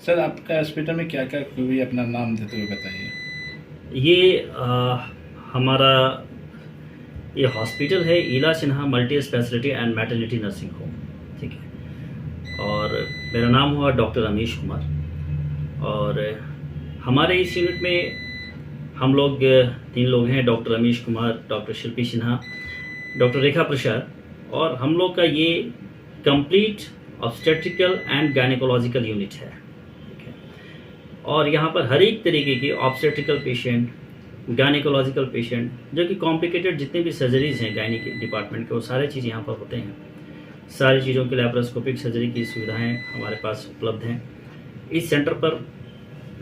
Sir आपका hospital में क्या क्या खूबी अपना नाम देते हुए बताइए। हमारा ये हॉस्पिटल है Ila Sinha multi speciality and maternity nursing home, ठीक है। और मेरा नाम हुआ डॉक्टर रमेश कुमार। और हमारे इस यूनिट में हम लोग 3 लोग हैं, डॉक्टर रमेश कुमार, डॉक्टर शिल्पी सिन्हा, डॉक्टर रेखा प्रसाद। और हम लोग का ये complete obstetrical and gynaecological unit है, ठीक है। और यहाँ पर हर एक तरीके के ऑब्स्टेट्रिकल पेशेंट, गायनेकोलॉजिकल पेशेंट, जो कि कॉम्प्लिकेटेड जितने भी सर्जरीज हैं गायनी के डिपार्टमेंट के, वो सारे चीज़ यहाँ पर होते हैं। सारी चीज़ों के लैप्रोस्कोपिक सर्जरी की सुविधाएं हमारे पास उपलब्ध हैं। इस सेंटर पर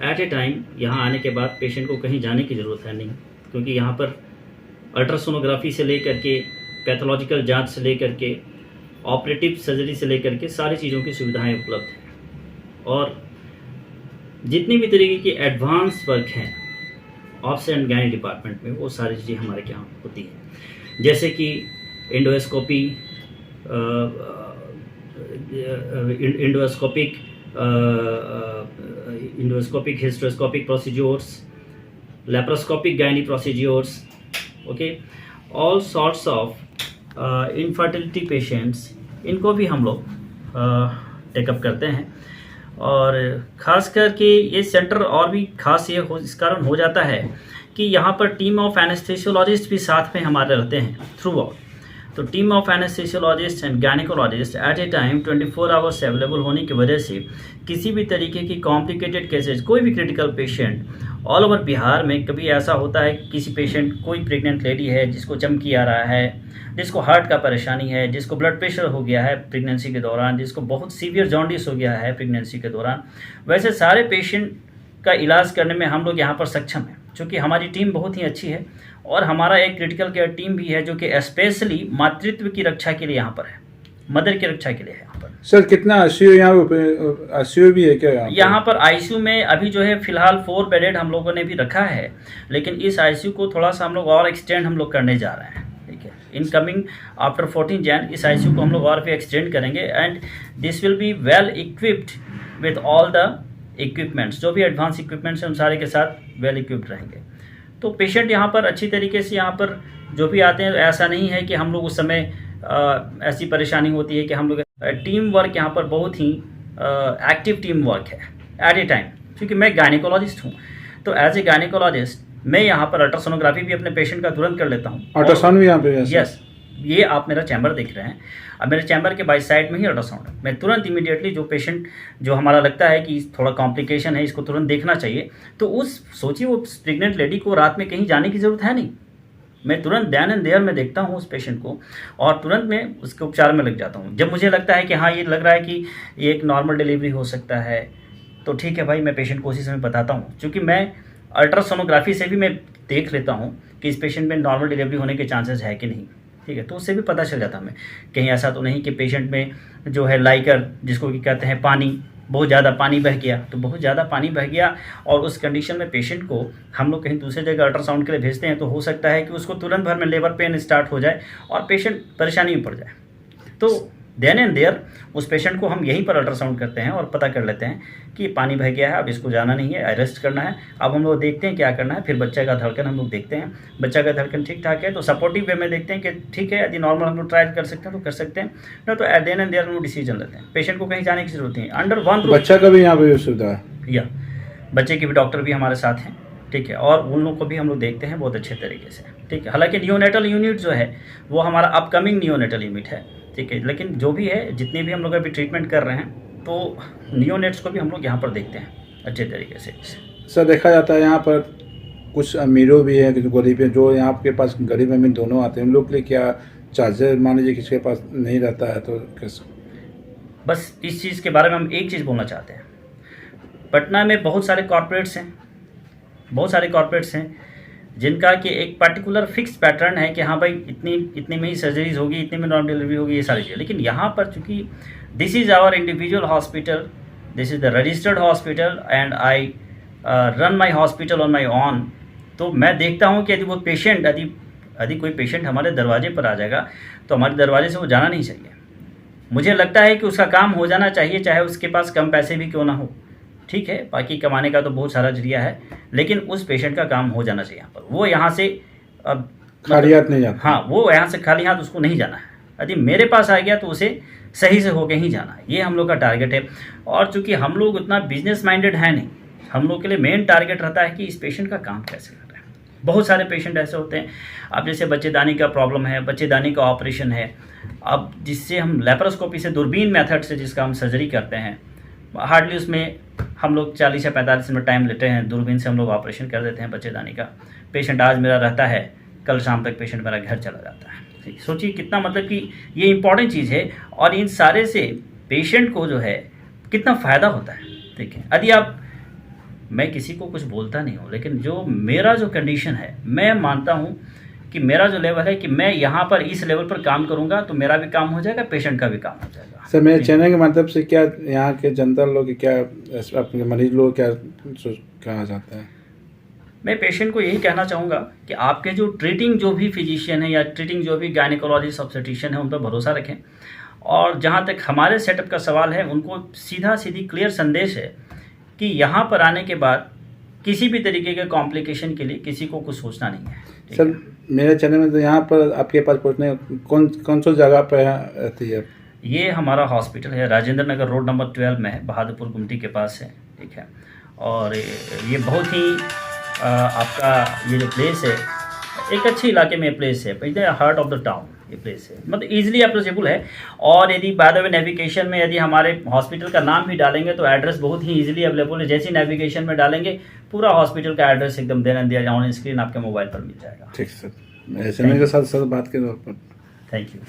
एट ए टाइम यहाँ आने के बाद पेशेंट को कहीं जाने की ज़रूरत है नहीं, क्योंकि यहाँ पर अल्ट्रासोनोग्राफी से लेकर के पैथोलॉजिकल जांच से लेकर के ऑपरेटिव सर्जरी से लेकर के सारी चीज़ों की सुविधाएं उपलब्ध हैं। और जितनी भी तरीके की एडवांस वर्क हैं ऑब्स एंड गायनी डिपार्टमेंट में, वो सारी चीज़ें हमारे यहाँ होती हैं। जैसे कि endoscopy, endoscopic hysteroscopic procedures, laparoscopic gynae procedures, okay, all sorts of infertility patients, इनको भी हम लोग टेकअप करते हैं। और ख़ास करके ये सेंटर और भी खास ये इस कारण हो जाता है कि यहाँ पर टीम ऑफ एनेस्थेसियोलॉजिस्ट भी साथ में हमारे रहते हैं थ्रू आउट। तो team of anaesthesiologist and gynaecologist at a time 24 hours available होने की वजह से किसी भी तरीके की कॉम्प्लिकेटेड केसेज, कोई भी critical patient all over Bihar में, कभी ऐसा होता है किसी पेशेंट, कोई प्रेग्नेंट लेडी है जिसको चमकी आ रहा है, जिसको हार्ट का परेशानी है, जिसको ब्लड प्रेशर हो गया है प्रेगनेंसी के दौरान, जिसको बहुत सीवियर जॉन्डिस हो गया है प्रेगनेंसी के दौरान, वैसे सारे पेशेंट का इलाज करने में हम लोग यहाँ पर सक्षम हैं, क्योंकि हमारी टीम बहुत ही अच्छी है। और हमारा एक क्रिटिकल केयर टीम भी है जो कि स्पेशली मातृत्व की रक्षा के लिए यहाँ पर है, मदर की रक्षा के लिए है यहाँ पर। सर कितना आईसीयू यहाँ पे, आईसीयू भी है क्या यहाँ पर आईसीयू में अभी जो है फिलहाल 4 बेडेड हम लोगों ने भी रखा है, लेकिन इस आईसीयू को थोड़ा सा हम लोग और एक्सटेंड हम लोग करने जा रहे हैं, ठीक है। इन कमिंग आफ्टर 14 जैन इस आईसीयू को हम लोग और भी एक्सटेंड करेंगे and this will be well equipped with all the equipments, जो भी एडवांस इक्विपमेंट्स हैं उन सारे के साथ वेल इक्विप्ड रहेंगे। तो पेशेंट यहाँ पर अच्छी तरीके से यहाँ पर जो भी आते हैं, ऐसा नहीं है कि हम लोग उस समय ऐसी परेशानी होती है कि हम लोग टीम वर्क यहाँ पर बहुत ही एक्टिव टीम वर्क है एट ए टाइम। क्योंकि मैं गायनेकोलॉजिस्ट हूँ, तो एज ए गायनेकोलॉजिस्ट मैं यहाँ पर अल्ट्रासोनोग्राफी भी अपने पेशेंट का तुरंत कर लेता हूँ। अल्ट्रासाउंड भी यहाँ पे? यस, ये आप मेरा चैम्बर देख रहे हैं, अब मेरे चैम्बर के बाई साइड में ही अल्ट्रासाउंड है। मैं तुरंत इमीडिएटली जो पेशेंट जो हमारा लगता है कि थोड़ा कॉम्प्लिकेशन है, इसको तुरंत देखना चाहिए, तो उस सोचिए वो प्रेग्नेंट लेडी को रात में कहीं जाने की ज़रूरत है नहीं, मैं तुरंत देन एंड देयर में देखता हूँ उस पेशेंट को और तुरंत मैं उसके उपचार में लग जाता हूँ। जब मुझे लगता है कि हाँ ये लग रहा है कि ये एक नॉर्मल डिलीवरी हो सकता है, तो ठीक है भाई, मैं पेशेंट को उसी समय बताता हूँ। क्योंकि मैं अल्ट्रासोनोग्राफी से भी मैं देख लेता हूँ कि इस पेशेंट में नॉर्मल डिलीवरी होने के चांसेस है कि नहीं, ठीक है। तो उससे भी पता चल जाता हमें कहीं ऐसा तो नहीं कि पेशेंट में जो है लाइकर, जिसको कि कहते हैं पानी, बहुत ज़्यादा पानी बह गया, तो बहुत ज़्यादा पानी बह गया और उस कंडीशन में पेशेंट को हम लोग कहीं दूसरी जगह अल्ट्रासाउंड के लिए भेजते हैं, तो हो सकता है कि उसको तुरंत भर में लेबर पेन स्टार्ट हो जाए और पेशेंट परेशानी में पड़ जाए। तो देन एंड देयर उस पेशेंट को हम यहीं पर अल्ट्रासाउंड करते हैं और पता कर लेते हैं कि पानी बह गया है, अब इसको जाना नहीं है, अरेस्ट करना है। अब हम लोग देखते हैं क्या करना है, फिर बच्चे का धड़कन हम लोग देखते हैं, बच्चा का धड़कन ठीक ठाक है तो सपोर्टिव वे में देखते हैं कि ठीक है, यदि नॉर्मल हम लोग ट्राई कर सकते हैं तो कर सकते हैं, ना तो देन एंड देयर हम लोग डिसीजन लेते हैं। पेशेंट को कहीं जाने की जरूरत नहीं है, अंडर वन रूफ। बच्चा का भी यहाँ पे सुविधा है? या बच्चे के भी डॉक्टर भी हमारे साथ हैं, ठीक है, और उन लोग को भी हम लोग देखते हैं बहुत अच्छे तरीके से, ठीक है। हालांकि नियोनेटल यूनिट जो है वो हमारा अपकमिंग नियोनेटल यूनिट है, ठीक है, लेकिन जो भी है, जितने भी हम लोग अभी ट्रीटमेंट कर रहे हैं, तो नियोनेट्स को भी हम लोग यहाँ पर देखते हैं अच्छे तरीके से। सर देखा जाता है यहाँ पर कुछ अमीरों भी हैं, कुछ गरीब हैं, जो यहाँ के पास गरीब अमीर दोनों आते हैं, उन लोग के लिए क्या चार्जर, मान लीजिए किसी के पास नहीं रहता है तो कैसे? बस इस चीज़ के बारे में हम एक चीज़ बोलना चाहते हैं, पटना में बहुत सारे कॉर्पोरेट्स हैं, बहुत सारे कॉर्पोरेट्स हैं जिनका कि एक पर्टिकुलर फिक्स पैटर्न है कि हाँ भाई इतने में ही सर्जरीज होगी, इतने में नॉर्मल डिलीवरी होगी, ये सारी चीज़ें। लेकिन यहाँ पर चूँकि this is our individual hospital, this is the registered hospital and I run my hospital on my own, तो मैं देखता हूँ कि यदि वो पेशेंट यदि कोई पेशेंट हमारे दरवाजे पर आ जाएगा तो हमारे दरवाजे से वो जाना नहीं चाहिए। मुझे लगता है कि उसका काम हो जाना चाहिए, चाहे उसके पास कम पैसे भी क्यों ना हो, ठीक है, बाकी कमाने का तो बहुत सारा जरिया है, लेकिन उस पेशेंट का काम हो जाना चाहिए यहाँ पर। वो यहाँ से अब खाली हाथ नहीं जाता। हाँ, वो यहाँ से खाली हाथ उसको नहीं जाना है। यदि मेरे पास आ गया तो उसे सही से होके ही जाना है, ये हम लोग का टारगेट है। और चूंकि हम लोग उतना बिजनेस माइंडेड है नहीं, हम लोग के लिए मेन टारगेट रहता है कि इस पेशेंट का काम कैसे कर रहे हैं। बहुत सारे पेशेंट ऐसे होते हैं, अब जैसे बच्चेदानी का प्रॉब्लम है, बच्चेदानी का ऑपरेशन है, अब जिससे हम लेप्रोस्कोपी से दूरबीन मेथड से जिसका हम सर्जरी करते हैं, हार्डली उसमें हम लोग 40 या 45 मिनट टाइम लेते हैं, दूरबीन से हम लोग ऑपरेशन कर देते हैं बच्चेदानी का। पेशेंट आज मेरा रहता है, कल शाम तक पेशेंट मेरा घर चला जाता है। सोचिए कितना, मतलब कि ये इंपॉर्टेंट चीज़ है। और इन सारे से पेशेंट को जो है कितना फ़ायदा होता है। ठीक है, यदि आप, मैं किसी को कुछ बोलता नहीं हूँ, लेकिन जो मेरा जो कंडीशन है, मैं मानता हूँ कि मेरा जो लेवल है कि मैं यहाँ पर इस लेवल पर काम करूँगा तो मेरा भी काम हो जाएगा, पेशेंट का भी काम हो जाएगा। सर, मेरे चैनल के मतलब से क्या यहाँ के जनता लोग क्या, अपने मरीज लोग क्या कहा जाता है? मैं पेशेंट को यही कहना चाहूँगा कि आपके जो ट्रीटिंग जो भी फिजिशियन है या ट्रीटिंग जो भी गायनेकोलॉजिस्ट ऑब्स्टेट्रिशियन है, उन पर भरोसा रखें। और जहाँ तक हमारे सेटअप का सवाल है, उनको सीधा सीधी क्लियर संदेश है कि यहाँ पर आने के बाद किसी भी तरीके के कॉम्प्लिकेशन के लिए किसी को कुछ सोचना नहीं है। सर, मेरे चैनल में तो यहाँ पर आपके पास पहुँचने कौन सी जगह पर रहती है? ये हमारा हॉस्पिटल है राजेंद्र नगर रोड नंबर 12 में है, बहादुरपुर गुमटी के पास है। ठीक है, और ये बहुत ही आपका ये जो प्लेस है, एक अच्छे इलाके में प्लेस है, हार्ट ऑफ द टाउन ये प्लेस है, मतलब इजीली अप्रोचेबल है। और यदि बाय द वे नेविगेशन में यदि हमारे हॉस्पिटल का नाम भी डालेंगे तो एड्रेस बहुत ही इजीली अवेलेबल है। जैसे नेविगेशन में डालेंगे पूरा हॉस्पिटल का एड्रेस एकदम then and there on screen आपके मोबाइल पर मिल जाएगा। ठीक सर, मेरे चैनल के साथ बात के तौर पर थैंक यू।